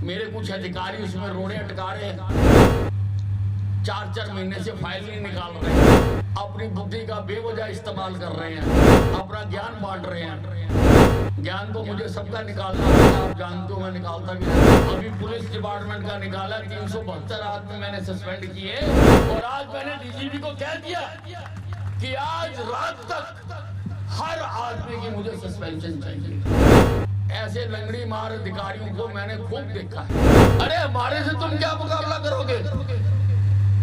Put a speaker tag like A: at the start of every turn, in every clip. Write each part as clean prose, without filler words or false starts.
A: मेरे कुछ अधिकारी उसमें रोड़े अटका रहे हैं, 4-4 महीने से फाइल नहीं निकाल रहे हैं, अपनी बुद्धि का बेवजह इस्तेमाल कर रहे हैं, अपना ज्ञान बांट रहे हैं। ज्ञान तो मुझे सबका निकालना है, आप जानते हो मैं निकालता भी नहीं। अभी पुलिस डिपार्टमेंट का निकाला, 372 आदमी मैंने सस्पेंड किए और आज मैंने डीजीपी को कह दिया कि आज रात तक हर आदमी की मुझे सस्पेंशन चाहिए। ऐसे लंगड़ी मार अधिकारियों को मैंने खूब देखा है। अरे हमारे से तुम क्या मुकाबला करोगे?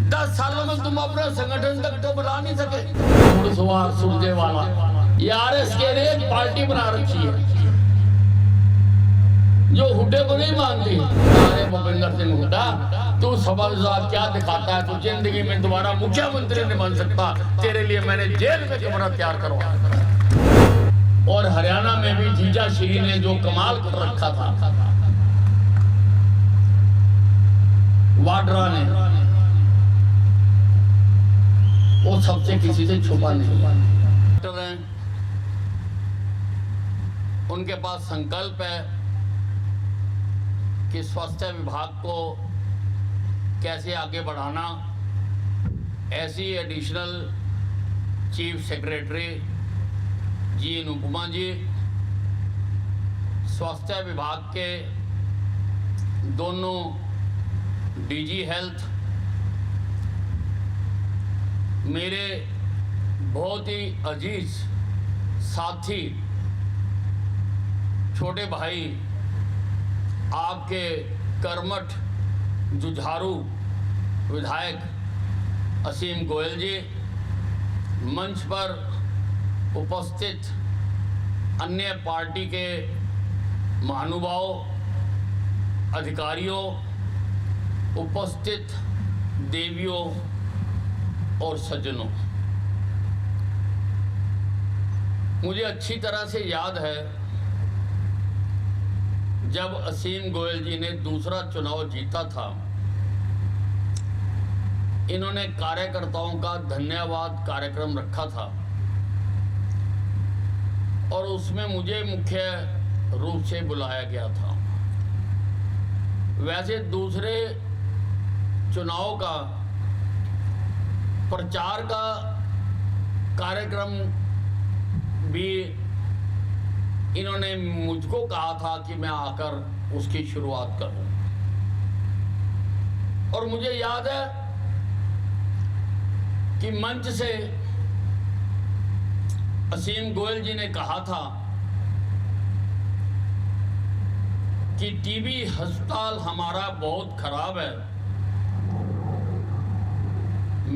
A: 10 सालों में तुम अपने संगठन तक तो बना नहीं सके। सुरजेवाला आरएस के लिए एक पार्टी बना रखी है जो हुड्डे को नहीं मानती। अरे भूपेंद्र सिंह हुड्डा, तू सबक क्या दिखाता है? तू जिंदगी में दोबारा मुख्यमंत्री नहीं बन सकता। तेरे लिए मैंने जेल में कमरा तैयार करवाया। और हरियाणा में भी जीजा श्री ने जो कमाल कर रखा था, वाड्रा ने, वो सबसे किसी से छुपा नहीं। उनके पास संकल्प है कि स्वास्थ्य विभाग को कैसे आगे बढ़ाना। ऐसी एडिशनल चीफ सेक्रेटरी जी अनुपमा जी, स्वास्थ्य विभाग के दोनों डीजी हेल्थ, मेरे बहुत ही अजीज साथी छोटे भाई, आपके कर्मठ जुझारू विधायक असीम गोयल जी, मंच पर उपस्थित अन्य पार्टी के महानुभाव, अधिकारियों, उपस्थित देवियों और सज्जनों, मुझे अच्छी तरह से याद है जब असीम गोयल जी ने दूसरा चुनाव जीता था, इन्होंने कार्यकर्ताओं का धन्यवाद कार्यक्रम रखा था और उसमें मुझे मुख्य रूप से बुलाया गया था। वैसे दूसरे चुनाव का प्रचार का कार्यक्रम भी इन्होंने मुझको कहा था कि मैं आकर उसकी शुरुआत करूं। और मुझे याद है कि मंच से असीम गोयल जी ने कहा था कि टीबी अस्पताल हमारा बहुत खराब है,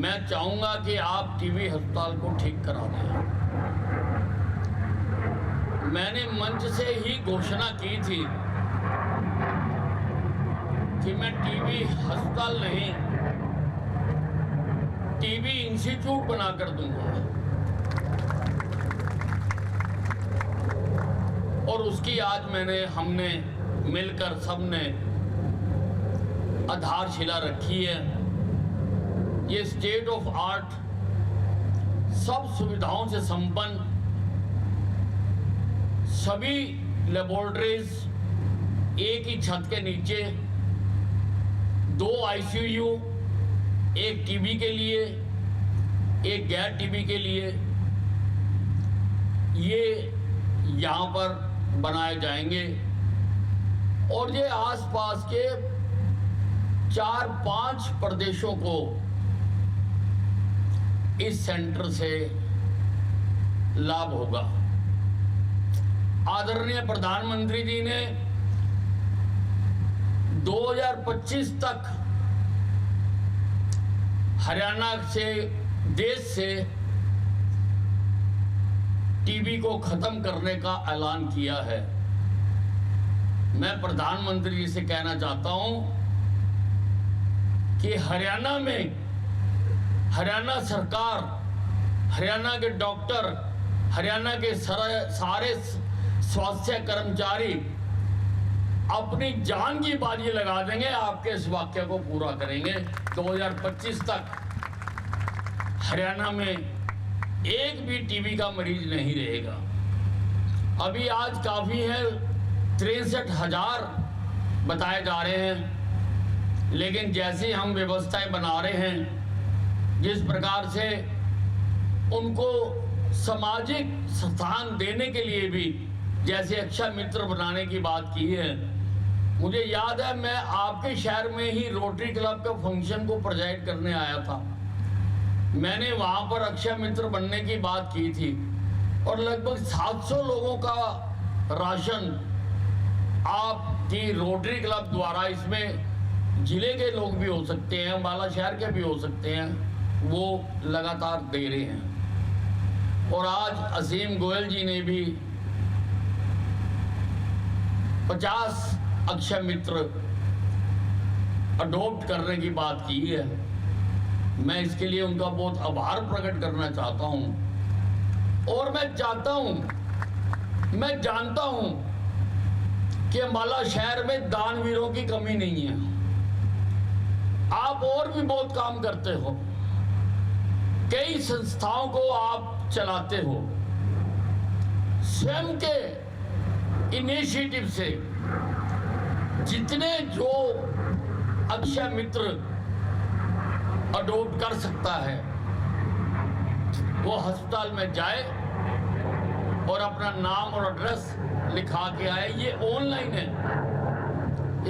A: मैं चाहूंगा कि आप टीबी अस्पताल को ठीक करा दें। मैंने मंच से ही घोषणा की थी कि मैं टीबी अस्पताल नहीं, टीबी इंस्टीट्यूट बनाकर दूंगा। और उसकी आज हमने मिलकर सबने आधारशिला रखी है। ये स्टेट ऑफ आर्ट, सब सुविधाओं से संपन्न, सभी लेबोरेटरीज एक ही छत के नीचे, 2 आईसीयू, एक टीबी के लिए, एक गैर टीबी के लिए, ये यहाँ पर बनाए जाएंगे। और ये आसपास के 4-5 प्रदेशों को इस सेंटर से लाभ होगा। आदरणीय प्रधानमंत्री जी ने 2025 तक हरियाणा से, देश से टीबी को खत्म करने का ऐलान किया है। मैं प्रधानमंत्री जी से कहना चाहता हूं कि हरियाणा में, हरियाणा सरकार, हरियाणा के डॉक्टर, हरियाणा के सारे स्वास्थ्य कर्मचारी अपनी जान की बाजी लगा देंगे, आपके इस वाक्य को पूरा करेंगे। 2025 तक हरियाणा में एक भी टीबी का मरीज नहीं रहेगा। अभी आज काफी है 63,000 बताए जा रहे हैं, लेकिन जैसी हम व्यवस्थाएं बना रहे हैं, जिस प्रकार से उनको सामाजिक स्थान देने के लिए भी जैसे अक्षय मित्र बनाने की बात की है, मुझे याद है मैं आपके शहर में ही रोटरी क्लब के फंक्शन को प्रेजेंट करने आया था। मैंने वहां पर अक्षय मित्र बनने की बात की थी और लगभग 700 लोगों का राशन आपकी रोटरी क्लब द्वारा, इसमें जिले के लोग भी हो सकते हैं, अम्बाला शहर के भी हो सकते हैं, वो लगातार दे रहे हैं। और आज असीम गोयल जी ने भी 50 अक्षय मित्र अडॉप्ट करने की बात की है। मैं इसके लिए उनका बहुत आभार प्रकट करना चाहता हूं। और मैं जानता हूं कि अम्बाला शहर में दानवीरों की कमी नहीं है। आप और भी बहुत काम करते हो, कई संस्थाओं को आप चलाते हो, स्वयं के इनिशिएटिव से जितने जो अक्षय मित्र अडॉप्ट कर सकता है वो अस्पताल में जाए और अपना नाम और एड्रेस लिखा के आए। ये ऑनलाइन है,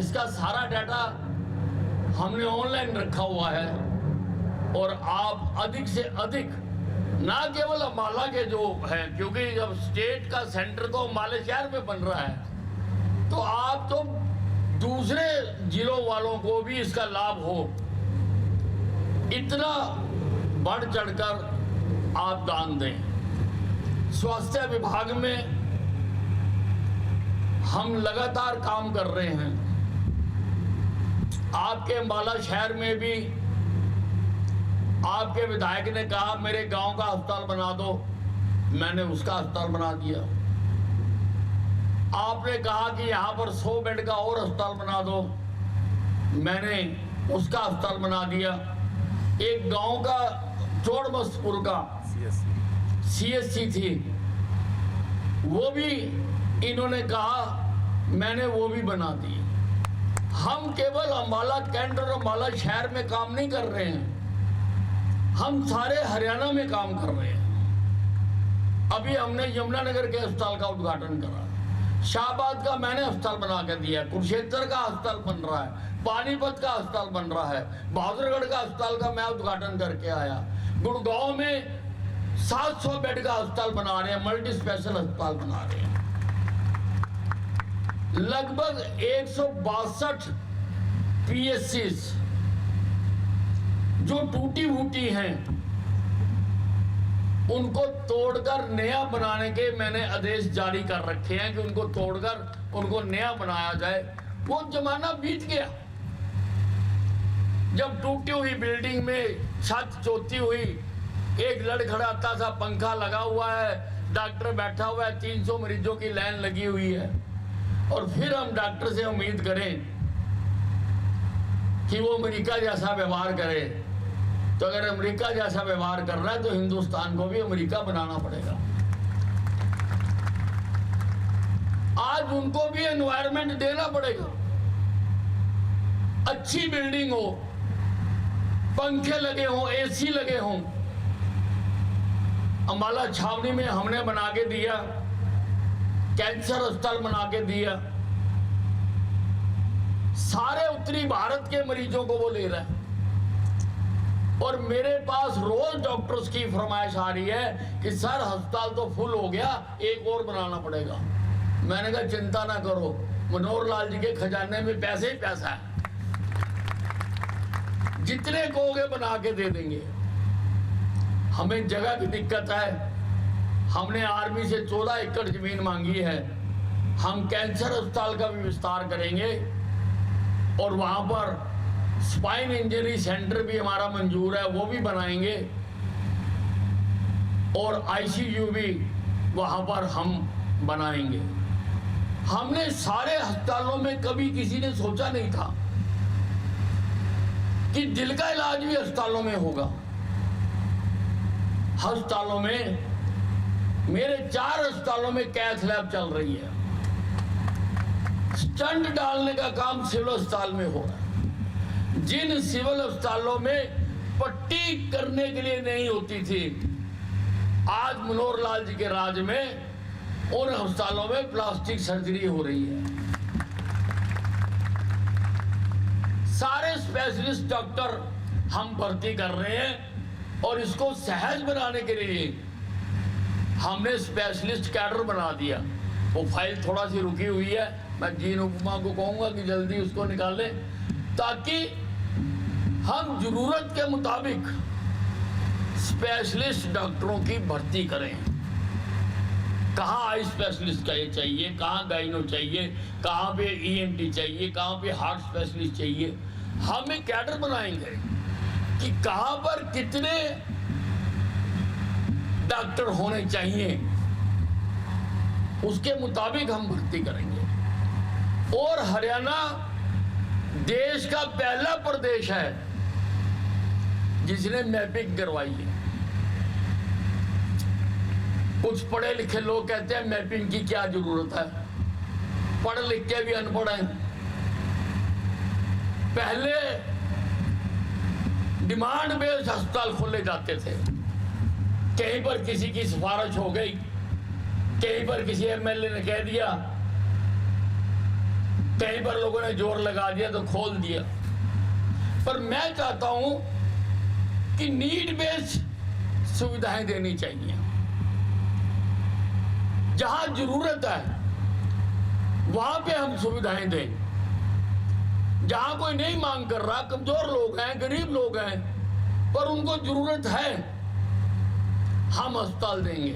A: इसका सारा डाटा हमने ऑनलाइन रखा हुआ है। और आप अधिक से अधिक, ना केवल अम्बाला के जो है, क्योंकि जब स्टेट का सेंटर तो अम्बाला शहर में बन रहा है, तो आप तो दूसरे जिलों वालों को भी इसका लाभ हो, इतना बढ़ चढ़कर आप दान दें। स्वास्थ्य विभाग में हम लगातार काम कर रहे हैं। आपके अम्बाला शहर में भी आपके विधायक ने कहा मेरे गांव का अस्पताल बना दो, मैंने उसका अस्पताल बना दिया। आपने कहा कि यहाँ पर 100 बेड का और अस्पताल बना दो, मैंने उसका अस्पताल बना दिया। एक गांव का चोड़मस्तपुर का CSC थी, वो भी इन्होंने कहा, मैंने वो भी बना दी। हम केवल अम्बाला कैंट और अम्बाला शहर में काम नहीं कर रहे हैं, हम सारे हरियाणा में काम कर रहे हैं। अभी हमने यमुनानगर के अस्पताल का उद्घाटन करा, शाहबाद का मैंने अस्पताल बना के दिया, कुरुक्षेत्र का अस्पताल बन रहा है, पानीपत का अस्पताल बन रहा है, बहादुरगढ़ का अस्पताल का मैं उद्घाटन करके आया, गुड़गांव में 700 बेड का अस्पताल बना रहे हैं, मल्टी स्पेशल अस्पताल बना रहे हैं। लगभग 162 PSCs जो टूटी फूटी हैं, उनको तोड़कर नया बनाने के मैंने आदेश जारी कर रखे हैं कि उनको तोड़कर उनको नया बनाया जाए। वो जमाना बीत गया जब टूटी हुई बिल्डिंग में छत चोती हुई, एक लड़खड़ाता सा पंखा लगा हुआ है, डॉक्टर बैठा हुआ है, 300 मरीजों की लाइन लगी हुई है, और फिर हम डॉक्टर से उम्मीद करें कि वो अमेरिका जैसा व्यवहार करे। तो अगर अमेरिका जैसा व्यवहार कर रहा है तो हिंदुस्तान को भी अमेरिका बनाना पड़ेगा। आज उनको भी एनवायरनमेंट देना पड़ेगा, अच्छी बिल्डिंग हो, पंखे लगे हों, AC लगे हों। अम्बाला छावनी में हमने बना के दिया, कैंसर अस्पताल बना के दिया, सारे उत्तरी भारत के मरीजों को वो ले रहा है। और मेरे पास रोज डॉक्टर्स की फरमाइश आ रही है कि सर अस्पताल तो फुल हो गया, एक और बनाना पड़ेगा। मैंने कहा चिंता ना करो, मनोहर लाल जी के खजाने में पैसे ही पैसा है, जितने कहोगे बना के दे देंगे। हमें जगह की दिक्कत है, हमने आर्मी से 14 एकड़ जमीन मांगी है। हम कैंसर अस्पताल का भी विस्तार करेंगे और वहां पर स्पाइन इंजरी सेंटर भी हमारा मंजूर है, वो भी बनाएंगे, और ICU भी वहां पर हम बनाएंगे। हमने सारे अस्पतालों में कभी किसी ने सोचा नहीं था कि दिल का इलाज भी अस्पतालों में होगा। अस्पतालों में, मेरे 4 अस्पतालों में कैथ लैब चल रही है। स्टंट डालने का काम सिविल अस्पताल में हो रहा है। जिन सिविल अस्पतालों में पट्टी करने के लिए नहीं होती थी, आज मनोहर लाल जी के राज में उन अस्पतालों में प्लास्टिक सर्जरी हो रही है। सारे स्पेशलिस्ट डॉक्टर हम भर्ती कर रहे हैं और इसको सहज बनाने के लिए हमने स्पेशलिस्ट कैडर बना दिया। वो फाइल थोड़ा सी रुकी हुई है, मैं जीन उपमा को कहूँगा कि जल्दी उसको निकालें, ताकि हम जरूरत के मुताबिक स्पेशलिस्ट डॉक्टरों की भर्ती करें। कहाँ आई स्पेशलिस्ट का ये चाहिए, कहाँ गाइनो चाहिए, कहाँ पे ईएनटी चाहिए, कहाँ पे हार्ट स्पेशलिस्ट चाहिए। हम एक कैडर बनाएंगे कि कहाँ पर कितने डॉक्टर होने चाहिए, उसके मुताबिक हम भर्ती करेंगे। और हरियाणा देश का पहला प्रदेश है जिसने मैपिंग करवाई है। कुछ पढ़े लिखे लोग कहते हैं मैपिंग की क्या जरूरत है, पढ़ लिख के भी अनपढ़ हैं। पहले डिमांड बेस्ड अस्पताल खोले जाते थे, कहीं पर किसी की सिफारिश हो गई, कहीं पर किसी एमएलए ने कह दिया, कहीं पर लोगों ने जोर लगा दिया तो खोल दिया। पर मैं चाहता हूं कि नीड बेस्ड सुविधाएं देनी चाहिए। जहां जरूरत है वहां पे हम सुविधाएं दें। जहां कोई नहीं मांग कर रहा, कमजोर लोग हैं, गरीब लोग हैं, पर उनको जरूरत है, हम अस्पताल देंगे।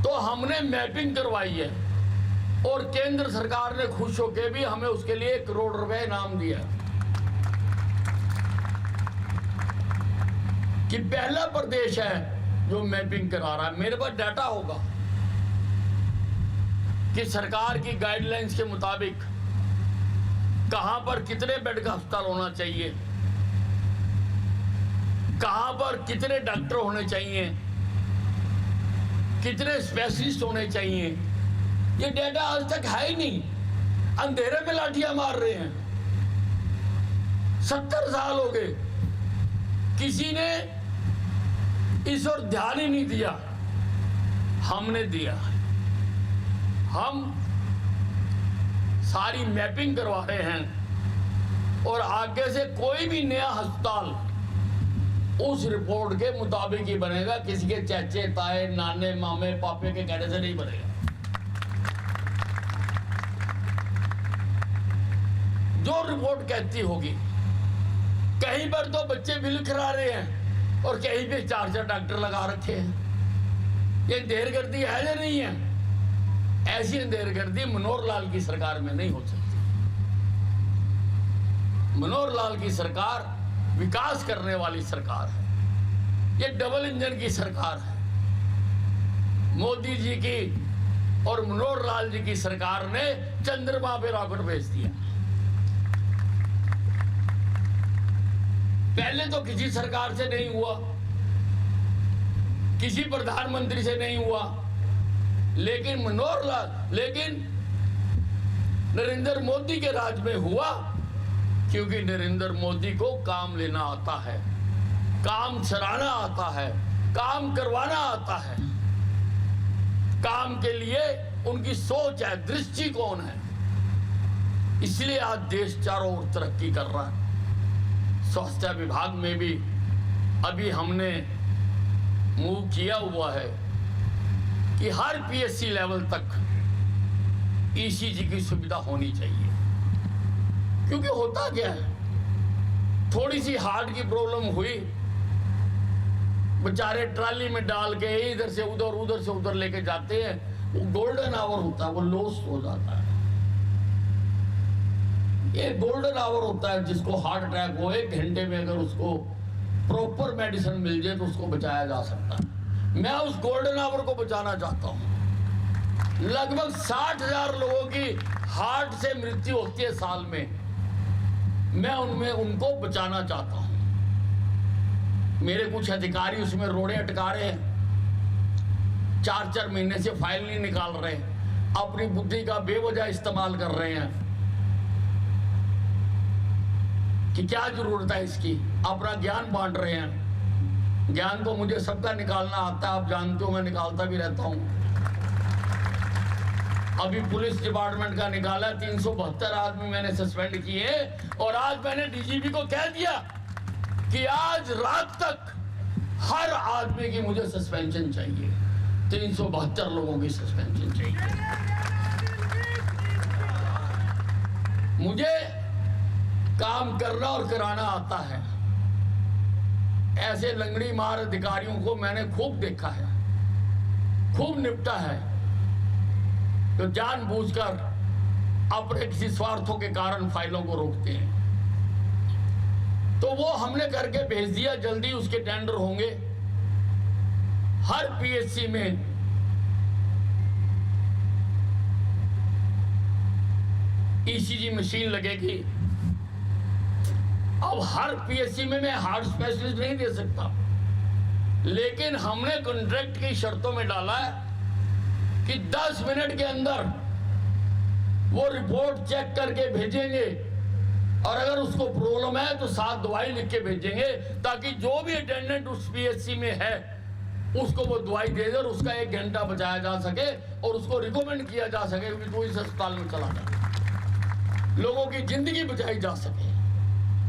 A: तो हमने मैपिंग करवाई है और केंद्र सरकार ने खुश होकर भी हमें उसके लिए 1 करोड़ रुपए इनाम दिया कि पहला प्रदेश है जो मैपिंग करा रहा है। मेरे पास डाटा होगा कि सरकार की गाइडलाइंस के मुताबिक कहां पर कितने बेड का अस्पताल होना चाहिए, कहां पर कितने डॉक्टर होने चाहिए, कितने स्पेशलिस्ट होने चाहिए। ये डेटा आज तक है ही नहीं, अंधेरे में लाठियां मार रहे हैं। 70 साल हो गए, किसी ने इस ओर ध्यान ही नहीं दिया। हमने दिया। हम सारी मैपिंग करवा रहे हैं और आगे से कोई भी नया अस्पताल उस रिपोर्ट के मुताबिक ही बनेगा, किसी के चाचे ताए नाने मामे पापे के कहने से नहीं बनेगा। जो रिपोर्ट कहती होगी। कहीं पर तो बच्चे बिल करा रहे हैं और कहीं पे 4-4 डॉक्टर लगा रखे हैं। ये अंधेरगर्दी है या नहीं है? ऐसी अंधेरगर्दी मनोहर लाल की सरकार में नहीं हो सकती। मनोहर लाल की सरकार विकास करने वाली सरकार है। ये डबल इंजन की सरकार है। मोदी जी की और मनोहर लाल जी की सरकार ने चंद्रमा पे रॉकेट भेज दिया। पहले तो किसी सरकार से नहीं हुआ, किसी प्रधानमंत्री से नहीं हुआ, लेकिन नरेंद्र मोदी के राज में हुआ, क्योंकि नरेंद्र मोदी को काम लेना आता है, काम चलाना आता है, काम करवाना आता है। काम के लिए उनकी सोच है, दृष्टिकोण है। इसलिए आज देश चारों ओर तरक्की कर रहा है। स्वास्थ्य विभाग में भी अभी हमने मूव किया हुआ है कि हर पीएससी लेवल तक ईसीजी की सुविधा होनी चाहिए। क्योंकि होता क्या है, थोड़ी सी हार्ट की प्रॉब्लम हुई, बेचारे ट्राली में डाल के इधर से उधर लेके जाते हैं। वो गोल्डन आवर होता है, वो लॉस्ट हो जाता है। ये गोल्डन आवर होता है, जिसको हार्ट अटैक हो 1 घंटे में अगर उसको प्रॉपर मेडिसिन मिल जाए तो उसको बचाया जा सकता है। मैं उस गोल्डन आवर को बचाना चाहता हूं। लगभग 60,000 लोगों की हार्ट से मृत्यु होती है साल में, मैं उनको बचाना चाहता हूं। मेरे कुछ अधिकारी उसमें रोड़े अटका रहे हैं, 4-4 महीने से फाइल नहीं निकाल रहे। अपनी बुद्धि का बेवजह इस्तेमाल कर रहे हैं कि क्या जरूरत है इसकी, अपना ज्ञान बांट रहे हैं। ज्ञान तो मुझे सबका निकालना आता है, आप जानते हो मैं निकालता भी रहता हूं। अभी पुलिस डिपार्टमेंट का निकाला, 372 आदमी मैंने सस्पेंड किए और आज मैंने डीजीपी को कह दिया कि आज रात तक हर आदमी की मुझे सस्पेंशन चाहिए, 372 लोगों की सस्पेंशन चाहिए। मुझे काम करना और कराना आता है। ऐसे लंगड़ी मार अधिकारियों को मैंने खूब देखा है, खूब निपटा है, तो जानबूझकर अपने किसी स्वार्थों के कारण फाइलों को रोकते हैं। तो वो हमने करके भेज दिया, जल्दी उसके टेंडर होंगे। हर पीएचसी में ईसीजी मशीन लगेगी। अब हर पीएचसी में मैं हार्ट स्पेशलिस्ट नहीं दे सकता, लेकिन हमने कॉन्ट्रैक्ट की शर्तों में डाला है कि 10 मिनट के अंदर वो रिपोर्ट चेक करके भेजेंगे और अगर उसको प्रॉब्लम है तो 7 दवाई लिख के भेजेंगे, ताकि जो भी अटेंडेंट उस पीएचसी में है उसको वो दवाई दे दे और उसका 1 घंटा बचाया जा सके और उसको रिकमेंड किया जा सके कि तू इस अस्पताल में चला जा, लोगों की जिंदगी बचाई जा सके।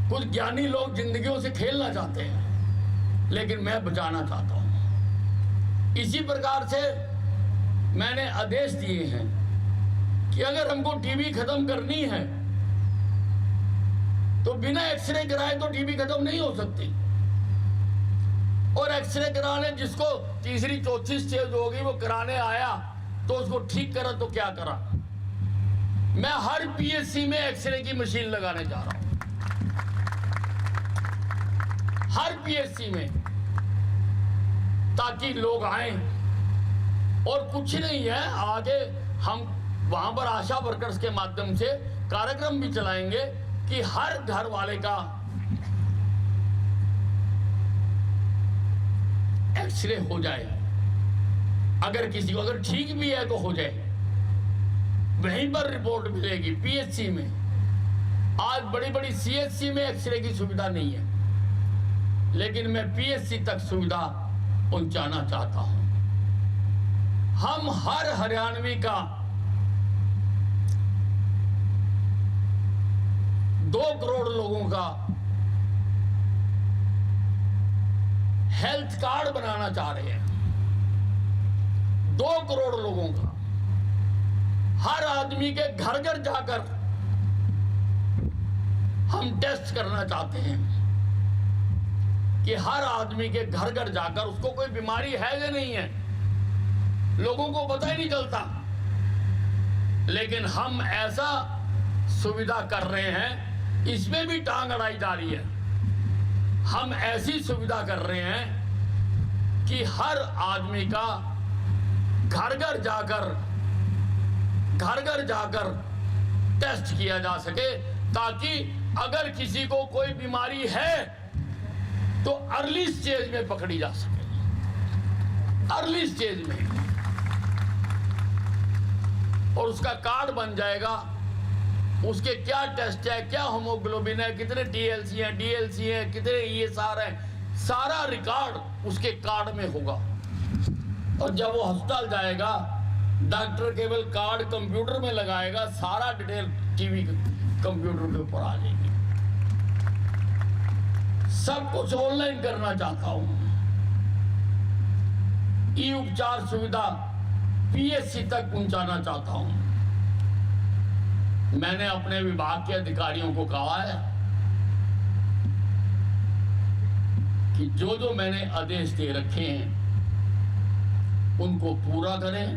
A: कुछ ज्ञानी लोग जिंदगियों से खेलना चाहते हैं, लेकिन मैं बचाना चाहता हूं। इसी प्रकार से मैंने आदेश दिए हैं कि अगर हमको टीबी खत्म करनी है तो बिना एक्सरे कराए तो टीबी खत्म नहीं हो सकती। और एक्सरे कराने जिसको तीसरी चौथी स्टेज होगी वो कराने आया तो उसको ठीक करा तो क्या करा। मैं हर पीएचसी में एक्सरे की मशीन लगाने जा रहा हूं, हर पीएचसी में, ताकि लोग आए। और कुछ नहीं है, आगे हम वहां पर आशा वर्कर्स के माध्यम से कार्यक्रम भी चलाएंगे कि हर घर वाले का एक्सरे हो जाए। अगर किसी को अगर ठीक भी है तो हो जाए, वहीं पर रिपोर्ट मिलेगी पीएचसी में। आज बड़ी बड़ी सीएचसी में एक्सरे की सुविधा नहीं है, लेकिन मैं पीएचसी तक सुविधा पहुंचाना चाहता हूं। हम हर हरियाणवी का 2 करोड़ लोगों का हेल्थ कार्ड बनाना चाह रहे हैं। 2 करोड़ लोगों का, हर आदमी के घर घर जाकर हम टेस्ट करना चाहते हैं कि हर आदमी के घर घर जाकर उसको कोई बीमारी है या नहीं है, लोगों को पता ही नहीं चलता। लेकिन हम ऐसा सुविधा कर रहे हैं, इसमें भी टांग अड़ाई जा रही है। हम ऐसी सुविधा कर रहे हैं कि हर आदमी का घर घर जाकर टेस्ट किया जा सके, ताकि अगर किसी को कोई बीमारी है तो अर्ली स्टेज में पकड़ी जा सके, अर्ली स्टेज में, और उसका कार्ड बन जाएगा। उसके क्या टेस्ट है, क्या हीमोग्लोबिन है, कितने टीएलसी है, डीएलसी है, कितने ईएसआर है, सारा रिकॉर्ड उसके कार्ड में होगा। और जब वो अस्पताल जाएगा, डॉक्टर केवल कार्ड कंप्यूटर में लगाएगा, सारा डिटेल टीवी कंप्यूटर के ऊपर आ जाएगी। सब कुछ ऑनलाइन करना चाहता हूं। ई उपचार सुविधा पीएचसी तक पहुंचाना चाहता हूं। मैंने अपने विभाग के अधिकारियों को कहा है कि जो जो मैंने आदेश दे रखे हैं उनको पूरा करें।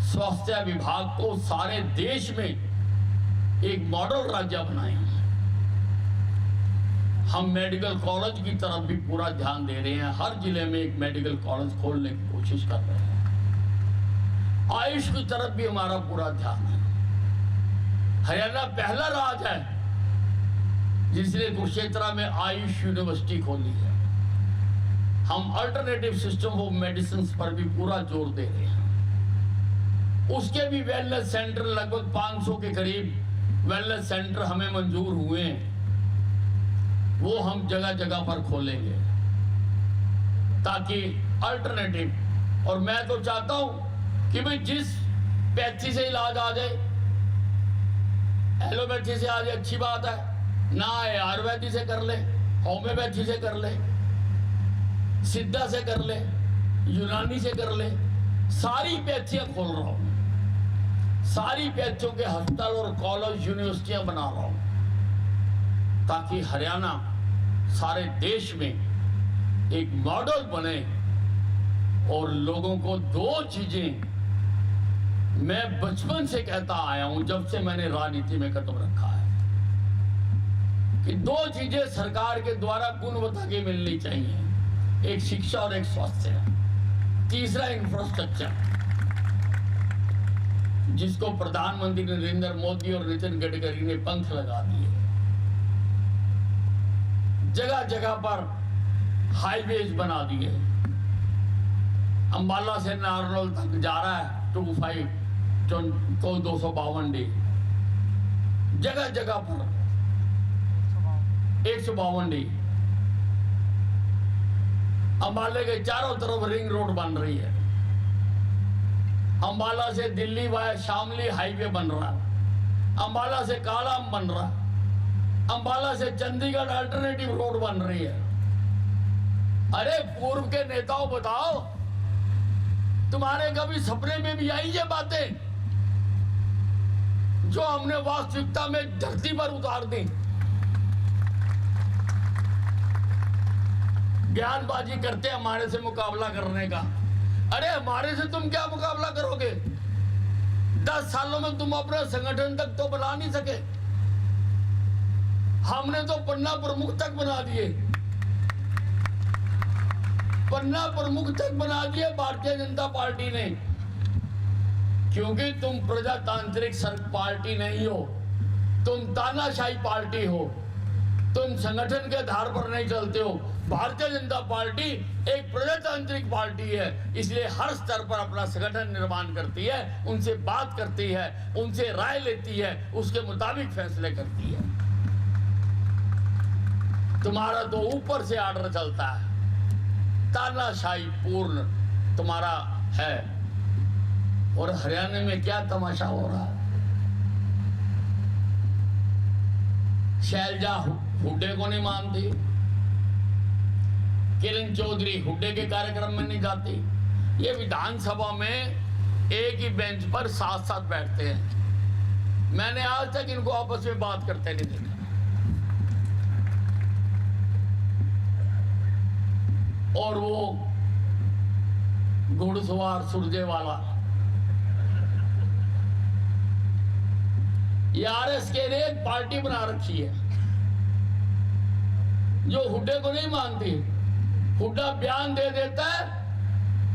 A: स्वास्थ्य विभाग को सारे देश में एक मॉडल राज्य बनाएं। हम मेडिकल कॉलेज की तरफ भी पूरा ध्यान दे रहे हैं, हर जिले में एक मेडिकल कॉलेज खोलने की कोशिश कर रहे हैं। आयुष की तरफ भी हमारा पूरा ध्यान है। हरियाणा पहला राज्य है जिसने कुरुक्षेत्र में आयुष यूनिवर्सिटी खोली है। हम अल्टरनेटिव सिस्टम ऑफ मेडिसिन पर भी पूरा जोर दे रहे हैं। उसके भी वेलनेस सेंटर लगभग 500 के करीब वेलनेस सेंटर हमें मंजूर हुए हैं। वो हम जगह जगह पर खोलेंगे ताकि अल्टरनेटिव, और मैं तो चाहता हूं कि भाई जिस पैथी से इलाज आ जाए, एलोपैथी से आ जाए अच्छी बात है, ना आए आयुर्वेदी से कर ले, होम्योपैथी से कर ले, सिद्धा से कर ले, यूनानी से कर ले। सारी पैथियां खोल रहा हूं, सारी पैथियों के अस्पताल और कॉलेज यूनिवर्सिटियां बना रहा हूं ताकि हरियाणा सारे देश में एक मॉडल बने। और लोगों को दो चीजें मैं बचपन से कहता आया हूं, जब से मैंने राजनीति में कदम रखा है, कि दो चीजें सरकार के द्वारा गुणवत्ता की मिलनी चाहिए, एक शिक्षा और एक स्वास्थ्य, तीसरा इंफ्रास्ट्रक्चर, जिसको प्रधानमंत्री नरेंद्र मोदी और नितिन गडकरी ने पंख लगा दिए। जगह जगह पर हाईवेज बना दिए। अंबाला से नारनौल तक जा रहा है 252 डे, जगह जगह पर 152 डे। अंबाले के चारों तरफ रिंग रोड बन रही है। अंबाला से दिल्ली वाया शामली हाईवे बन रहा, अंबाला से कालाम बन रहा, अंबाला से चंडीगढ़ अल्टरनेटिव रोड बन रही है। अरे पूर्व के नेताओं बताओ, तुम्हारे कभी सपने में भी आई ये बातें जो हमने वास्तविकता में धरती पर उतार दी? बयानबाजी करते हमारे से मुकाबला करने का। अरे हमारे से तुम क्या मुकाबला करोगे? 10 सालों में तुम अपना संगठन तक तो बना नहीं सके। हमने तो पन्ना प्रमुख तक बना दिए, पन्ना प्रमुख तक बना दिए भारतीय जनता पार्टी ने। क्योंकि तुम प्रजातांत्रिक पार्टी नहीं हो, तुम तानाशाही पार्टी हो, तुम संगठन के आधार पर नहीं चलते हो। भारतीय जनता पार्टी एक प्रजातांत्रिक पार्टी है, इसलिए हर स्तर पर अपना संगठन निर्माण करती है, उनसे बात करती है, उनसे राय लेती है, उसके मुताबिक फैसले करती है। तुम्हारा तो ऊपर से आर्डर चलता है, तानाशाही पूर्ण तुम्हारा है। और हरियाणा में क्या तमाशा हो रहा है? शैलजा हुड्डे को नहीं मानती, किरण चौधरी हुड्डे के कार्यक्रम में नहीं जाती। ये विधानसभा में एक ही बेंच पर साथ साथ बैठते हैं। मैंने आज तक इनको आपस में बात करते नहीं देखा। और वो घुड़सवार सुरजेवाला, ये आरएस के लिए एक पार्टी बना रखी है जो हुड्डे को नहीं मानती। हुड्डा बयान दे देता है,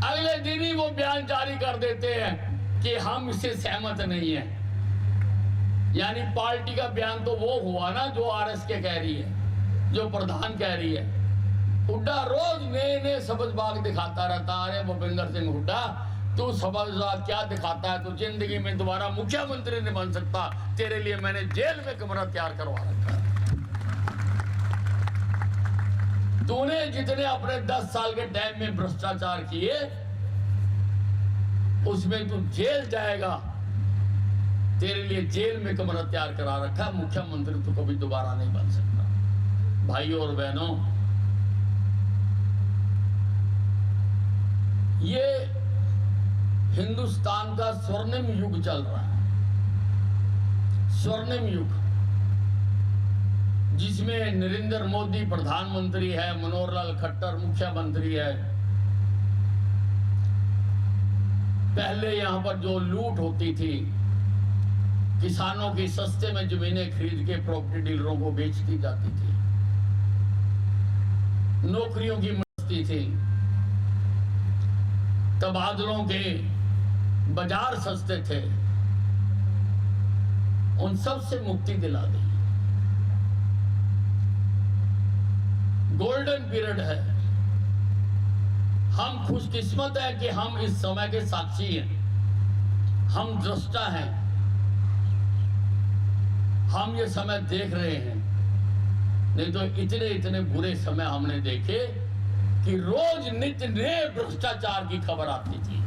A: अगले दिन ही वो बयान जारी कर देते हैं कि हम इससे सहमत नहीं है। यानी पार्टी का बयान तो वो हुआ ना जो आरएस के कह रही है, जो प्रधान कह रही है। हुड्डा रोज नए नए सबजबाग दिखाता रहता। अरे भूपेंद्र सिंह हुड्डा, तू सबजबाग क्या दिखाता है? तू जिंदगी में दोबारा मुख्यमंत्री नहीं बन सकता। तेरे लिए मैंने जेल में कमरा तैयार करवा रखा है। तूने जितने अपने 10 साल के टाइम में भ्रष्टाचार किए, उसमें तू जेल जाएगा। तेरे लिए जेल में कमरा तैयार करा रखा। मुख्यमंत्री तो कभी दोबारा नहीं बन सकता। भाइयों और बहनों, ये हिंदुस्तान का स्वर्णिम युग चल रहा है, स्वर्णिम युग, जिसमें नरेंद्र मोदी प्रधानमंत्री है, मनोहर लाल खट्टर मुख्यमंत्री है। पहले यहां पर जो लूट होती थी, किसानों की सस्ते में जमीनें खरीद के प्रॉपर्टी डीलरों को बेच दी जाती थी, नौकरियों की मस्ती थी, तबादलों के बाजार सस्ते थे, उन सब से मुक्ति दिला दी। गोल्डन पीरियड है। हम खुशकिस्मत है कि हम इस समय के साक्षी हैं। हम दृष्टा हैं, हम ये समय देख रहे हैं। नहीं तो इतने इतने बुरे समय हमने देखे कि रोज नित्य नए भ्रष्टाचार की खबर आती थी।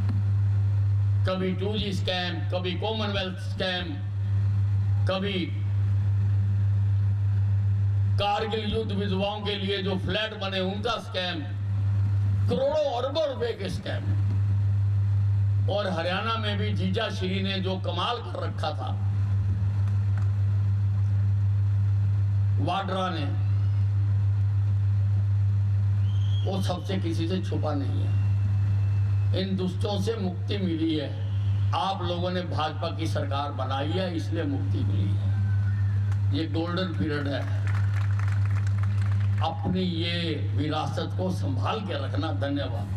A: कभी 2G स्कैम, कभी कॉमनवेल्थ स्कैम, कभी कारगिल युद्ध विधवाओं के लिए जो फ्लैट बने उनका स्कैम, करोड़ों अरबों रुपए के स्कैम। और हरियाणा में भी जीजा श्री ने जो कमाल कर रखा था, वाड्रा ने, वो सबसे किसी से छुपा नहीं है। इन दुष्टों से मुक्ति मिली है। आप लोगों ने भाजपा की सरकार बनाई है, इसलिए मुक्ति मिली है। ये गोल्डन पीरियड है। अपनी ये विरासत को संभाल के रखना। धन्यवाद।